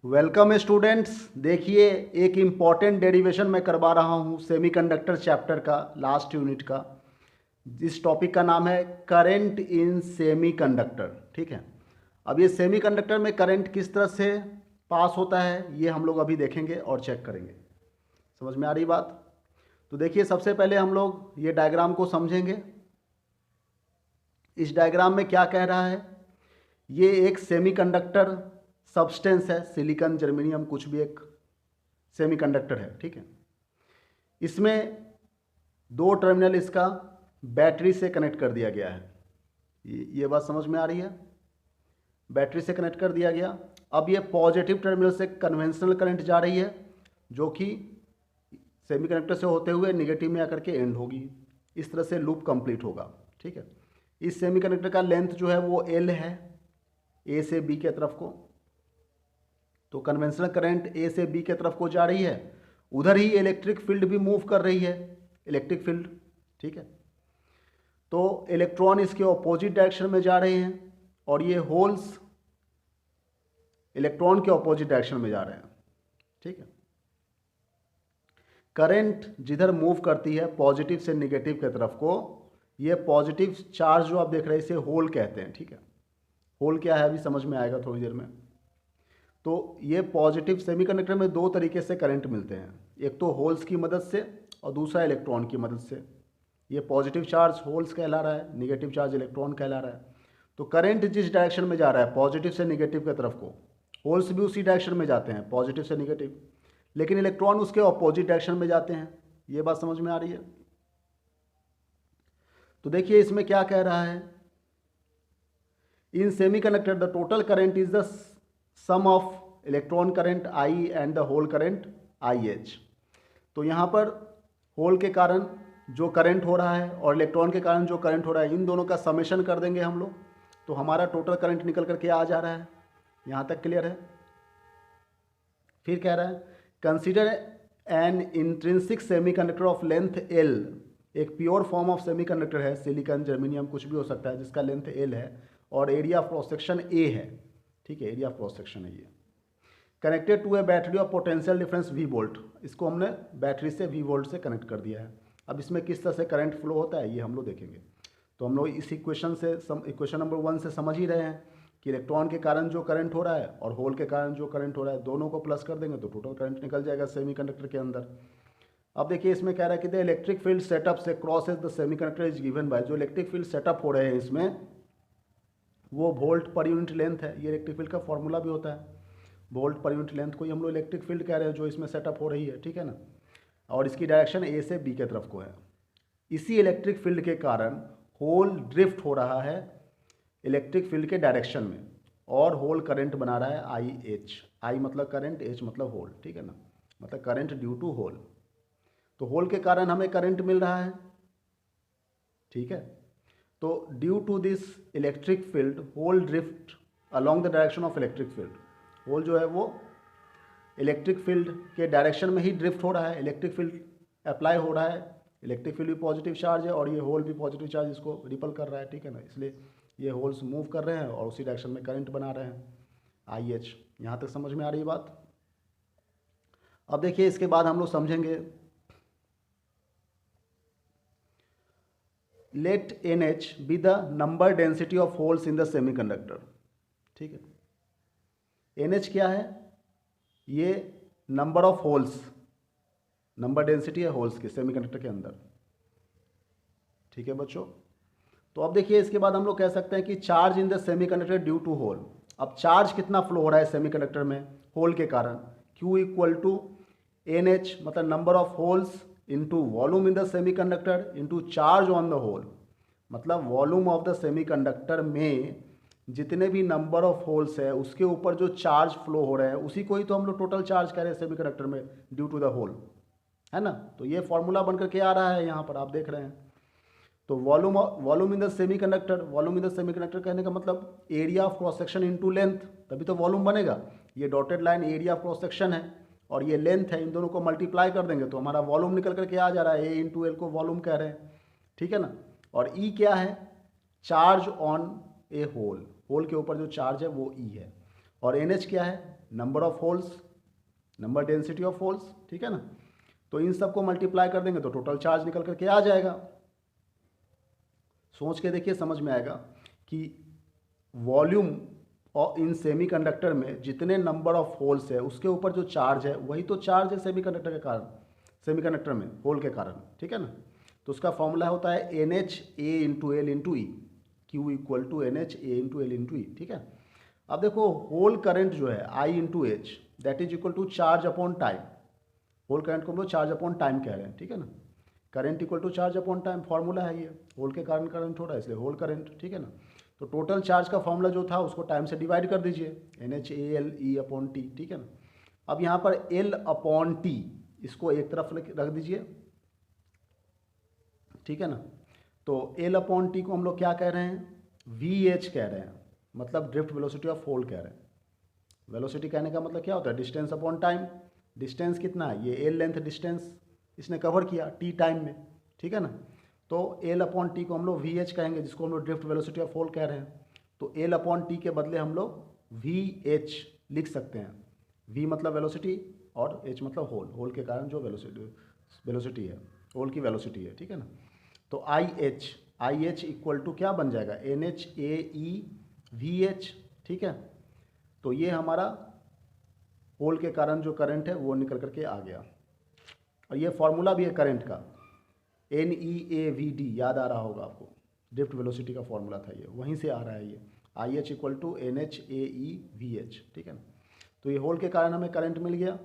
Welcome students. देखिए, एक important derivation मैं करवा रहा हूँ सेमीकंडक्टर चैप्टर का, लास्ट यूनिट का। इस टॉपिक का नाम है करंट इन सेमीकंडक्टर। ठीक है, अब ये सेमीकंडक्टर में करंट किस तरह से पास होता है ये हम लोग अभी देखेंगे और चेक करेंगे। समझ में आ रही बात? तो देखिए, सबसे पहले हम लोग ये डायग्राम को समझेंगे। इस डायग्राम में क्या कह रहा है, ये एक सेमीकंडक्टर सब्सटेंस है, सिलिकॉन जर्मेनियम कुछ भी एक सेमीकंडक्टर है। ठीक है, इसमें दो टर्मिनल इसका बैटरी से कनेक्ट कर दिया गया है। ये बात समझ में आ रही है? बैटरी से कनेक्ट कर दिया गया। अब ये पॉजिटिव टर्मिनल से कन्वेंशनल करंट जा रही है, जो कि सेमीकंडक्टर से होते हुए निगेटिव में आकर के एंड होगी। इस तरह से लूप कंप्लीट होगा। ठीक है, इस सेमीकंडक्टर का लेंथ जो है वो एल है, ए से बी के तरफ को। तो कन्वेंशनल करंट ए से बी के तरफ को जा रही है, उधर ही इलेक्ट्रिक फील्ड भी मूव कर रही है, इलेक्ट्रिक फील्ड। ठीक है, तो इलेक्ट्रॉन इसके ऑपोजिट डायरेक्शन में जा रहे हैं और ये होल्स इलेक्ट्रॉन के ऑपोजिट डायरेक्शन में जा रहे हैं। ठीक है, करंट जिधर मूव करती है पॉजिटिव से निगेटिव की तरफ को, ये पॉजिटिव चार्ज जो आप देख रहे हैं इसे होल कहते हैं। ठीक है, होल क्या है अभी समझ में आएगा थोड़ी देर में। तो ये पॉजिटिव सेमीकंडक्टर में दो तरीके से करंट मिलते हैं, एक तो होल्स की मदद से और दूसरा इलेक्ट्रॉन की मदद से। ये पॉजिटिव चार्ज होल्स कहला रहा है, निगेटिव चार्ज इलेक्ट्रॉन कहला रहा है। तो करंट जिस डायरेक्शन में जा रहा है पॉजिटिव से निगेटिव की तरफ को, होल्स भी उसी डायरेक्शन में जाते हैं पॉजिटिव से निगेटिव, लेकिन इलेक्ट्रॉन उसके ऑपोजिट डायरेक्शन में जाते हैं। ये बात समझ में आ रही है? तो देखिए इसमें क्या कह रहा है, in semiconductor the total current is the sum of electron current I and the hole current I H. तो यहाँ पर होल के कारण जो करंट हो रहा है और इलेक्ट्रॉन के कारण जो करंट हो रहा है, इन दोनों का समेशन कर देंगे हम लोग, तो हमारा टोटल करंट निकल करके आ जा रहा है। यहाँ तक क्लियर है? फिर कह रहा है consider N intrinsic semiconductor of length L. एक प्योर फॉर्म ऑफ सेमीकंडक्टर है, सिलिकॉन जर्मेनियम कुछ भी हो सकता है, जिसका लेंथ एल है और area of cross section A है। ठीक है, एरिया ऑफ क्रॉस सेक्शन है ये। Connected to a battery of potential difference V volt, इसको हमने बैटरी से वी वोल्ट से कनेक्ट कर दिया है। अब इसमें किस तरह से करंट फ्लो होता है ये हम लोग देखेंगे। तो हम लोग इस इक्वेशन से इक्वेशन नंबर 1 से समझ ही रहे हैं कि इलेक्ट्रॉन के कारण जो करंट हो रहा है और होल के कारण जो करंट हो रहा है, दोनों को प्लस कर देंगे तो टोटल करंट निकल जाएगा सेमीकंडक्टर के अंदर। अब देखिए इसमें कह रहा है कि द इलेक्ट्रिक फील्ड सेटअप से crosses the semiconductor is given by, जो इलेक्ट्रिक फील्ड सेटअप हो रहे हैं इसमें वो वोल्ट पर यूनिट लेंथ है। ये इलेक्ट्रिक फील्ड का फॉर्मूला भी होता है, वोल्ट पर यूनिट लेंथ को ही हम लोग इलेक्ट्रिक फील्ड कह रहे हैं जो इसमें सेटअप हो रही है। ठीक है ना, और इसकी डायरेक्शन ए से बी के तरफ को है। इसी इलेक्ट्रिक फील्ड के कारण होल ड्रिफ्ट हो रहा है इलेक्ट्रिक फील्ड के डायरेक्शन में और होल करंट बना रहा है आई एच। आई मतलब करंट, एच मतलब होल। ठीक है ना, मतलब करंट ड्यू टू होल। तो होल के कारण हमें करंट मिल रहा है। ठीक है, तो due to this electric field hole drift along the direction of electric field. Hole जो है वो इलेक्ट्रिक फील्ड के डायरेक्शन में ही ड्रिफ्ट हो रहा है, इलेक्ट्रिक फील्ड अप्लाई हो रहा है। इलेक्ट्रिक फील्ड भी पॉजिटिव चार्ज है और ये होल भी पॉजिटिव चार्ज इसको रिपल कर रहा है। ठीक है ना, इसलिए ये होल्स मूव कर रहे हैं और उसी डायरेक्शन में करंट बना रहे हैं आई एच। यहाँ तक समझ में आ रही है बात? अब देखिए इसके बाद हम लोग समझेंगे let N H be the number density of holes in the semiconductor. ठीक है, एन एच क्या है? ये number of holes, number density है होल्स के सेमीकंडक्टर के अंदर। ठीक है बच्चों, तो अब देखिए इसके बाद हम लोग कह सकते हैं कि charge in the semiconductor due to hole. अब चार्ज कितना फ्लो हो रहा है सेमीकंडक्टर में होल के कारण, Q equal to N H मतलब number of holes into volume in the semiconductor into charge on the hole, मतलब वॉल्यूम ऑफ द सेमीकंडक्टर में जितने भी नंबर ऑफ होल्स है उसके ऊपर जो चार्ज फ्लो हो रहे हैं उसी को ही तो हम लोग टोटल चार्ज कह रहे हैं सेमीकंडक्टर में ड्यू टू द होल, है ना। तो ये फॉर्मूला बन करके आ रहा है यहाँ पर आप देख रहे हैं। तो volume in the semiconductor, volume in the semiconductor कहने का मतलब area of cross section into length, तभी तो वॉल्यूम बनेगा। ये dotted line area of cross section है और ये लेंथ है, इन दोनों को मल्टीप्लाई कर देंगे तो हमारा वॉल्यूम निकल करके आ जा रहा है। ए इंटू एल को वॉल्यूम कह रहे हैं। ठीक है ना, और ई क्या है? Charge on a hole, hole के ऊपर जो चार्ज है वो ई है। और एन एच क्या है? Number of holes, number density of holes, ठीक है ना। तो इन सबको मल्टीप्लाई कर देंगे तो टोटल चार्ज निकल करके आ जाएगा। सोच के देखिए, समझ में आएगा कि वॉल्यूम और इन सेमीकंडक्टर में जितने नंबर ऑफ होल्स है उसके ऊपर जो चार्ज है वही तो चार्ज है सेमीकंडक्टर के कारण, सेमीकंडक्टर में होल के कारण, ठीक है ना। तो उसका फॉर्मूला होता है NH A into L into E, Q equal to NH A into L into E, ठीक है। अब देखो होल करंट जो है I into H that is equal to charge upon time. Hole current को हम लोग चार्ज अपॉन टाइम कह रहे हैं, ठीक है ना। Current equal to charge upon time formula है ये, होल के कारण करंट हो रहा है इसलिए होल करंट, ठीक है ना। तो टोटल चार्ज का फॉर्मूला जो था उसको टाइम से डिवाइड कर दीजिए, NH A L E upon T, ठीक है ना। अब यहाँ पर L अपॉन टी इसको एक तरफ रख दीजिए, ठीक है ना। तो L अपॉन टी को हम लोग क्या कह रहे हैं, VH कह रहे हैं, मतलब ड्रिफ्ट वेलोसिटी ऑफ होल कह रहे हैं। वेलोसिटी कहने का मतलब क्या होता है, डिस्टेंस अपॉन टाइम। डिस्टेंस कितना है, ये L लेंथ डिस्टेंस इसने कवर किया टी टाइम में, ठीक है ना। तो L अपॉन टी को हम लोग VH कहेंगे, जिसको हम लोग ड्रिफ्ट वेलोसिटी ऑफ होल कह रहे हैं। तो L अपॉन टी के बदले हम लोग VH लिख सकते हैं। V मतलब वेलोसिटी और H मतलब होल, होल के कारण जो वेलोसिटी है, होल की वेलोसिटी है, ठीक है ना। तो IH इक्वल टू क्या बन जाएगा, NH A E VH, ठीक है। तो ये हमारा होल के कारण जो करंट है वो निकल करके आ गया। और ये फॉर्मूला भी है करंट का, NEAVD, याद आ रहा होगा आपको, ड्रिफ्ट वेलोसिटी का फॉर्मूला था ये, वहीं से आ रहा है ये, IH equal to NH A E VH, ठीक है ना। तो ये होल के कारण हमें करंट मिल गया।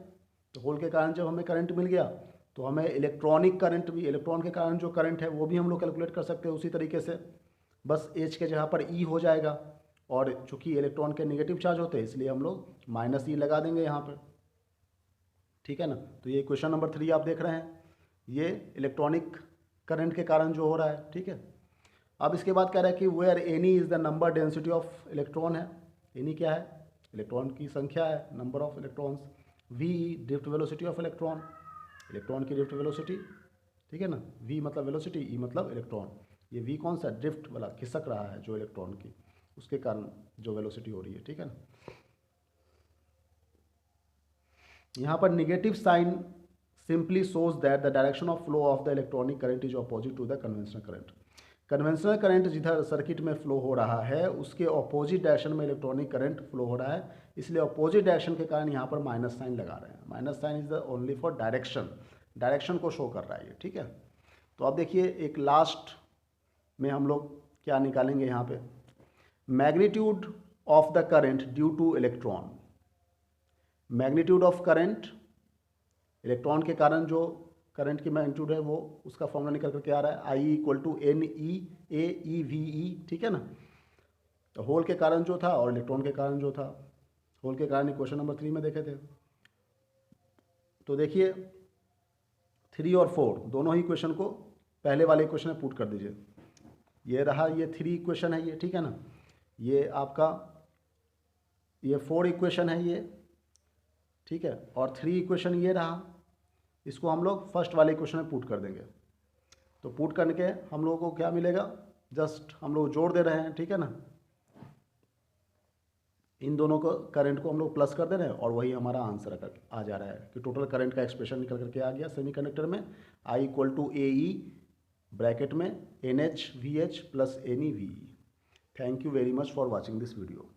तो होल के कारण जब हमें करंट मिल गया तो हमें इलेक्ट्रॉनिक करंट भी, इलेक्ट्रॉन के कारण जो करंट है वो भी हम लोग कैलकुलेट कर सकते हैं उसी तरीके से, बस H के जगह पर E हो जाएगा। और चूंकि इलेक्ट्रॉन के नेगेटिव चार्ज होते हैं इसलिए हम लोग -E लगा देंगे यहाँ पर, ठीक है ना। तो ये क्वेश्चन नंबर 3 आप देख रहे हैं, ये इलेक्ट्रॉनिक करंट के कारण जो हो रहा है, ठीक है। अब इसके बाद कह रहा है कि where n is the number density of electron है। एनी क्या है, इलेक्ट्रॉन की संख्या है, number of electrons. V drift velocity of electron, electron की ड्रिफ्ट वेलोसिटी, ठीक है ना। V मतलब वेलोसिटी, E मतलब इलेक्ट्रॉन। ये V कौन सा, ड्रिफ्ट वाला, खिसक रहा है जो इलेक्ट्रॉन की, उसके कारण जो वेलोसिटी हो रही है, ठीक है ना। यहाँ पर negative sign simply shows that the direction of flow of the electronic current is opposite to the conventional current. Conventional current जिधर सर्किट में फ्लो हो रहा है उसके अपोजिट डायरेक्शन में इलेक्ट्रॉनिक करंट फ्लो हो रहा है, इसलिए अपोजिट डायरेक्शन के कारण यहाँ पर माइनस साइन लगा रहे हैं। Minus sign is the only for direction, direction को शो कर रहा है ये, ठीक है। तो अब देखिए एक लास्ट में हम लोग क्या निकालेंगे यहाँ पे, magnitude of the current due two electron. Magnitude of current, electron के कारण जो करंट की मैग्नीट्यूड है वो, उसका फॉर्मूला निकल करके आ रहा है I इक्वल टू NEAEVE, ठीक है ना। तो होल के कारण जो था और इलेक्ट्रॉन के कारण जो था, होल के कारण क्वेश्चन नंबर 3 में देखे थे। तो देखिए 3 और 4 दोनों ही क्वेश्चन को पहले वाले क्वेश्चन में पुट कर दीजिए। ये रहा, ये 3 इक्वेशन है ये, ठीक है ना। ये आपका ये 4 इक्वेशन है ये, ठीक है। और 3 इक्वेशन ये रहा, इसको हम लोग फर्स्ट वाले इक्वेशन में पुट कर देंगे। तो पुट करने के हम लोगों को क्या मिलेगा, जस्ट हम लोग जोड़ दे रहे हैं, ठीक है ना। इन दोनों को करंट को हम लोग प्लस कर दे रहे हैं और वही हमारा आंसर आ जा रहा है कि टोटल करंट का एक्सप्रेशन निकल करके आ गया सेमीकंडक्टर में, I equal to AE bracket में NH VH plus NE VE। Thank you very much for watching this video.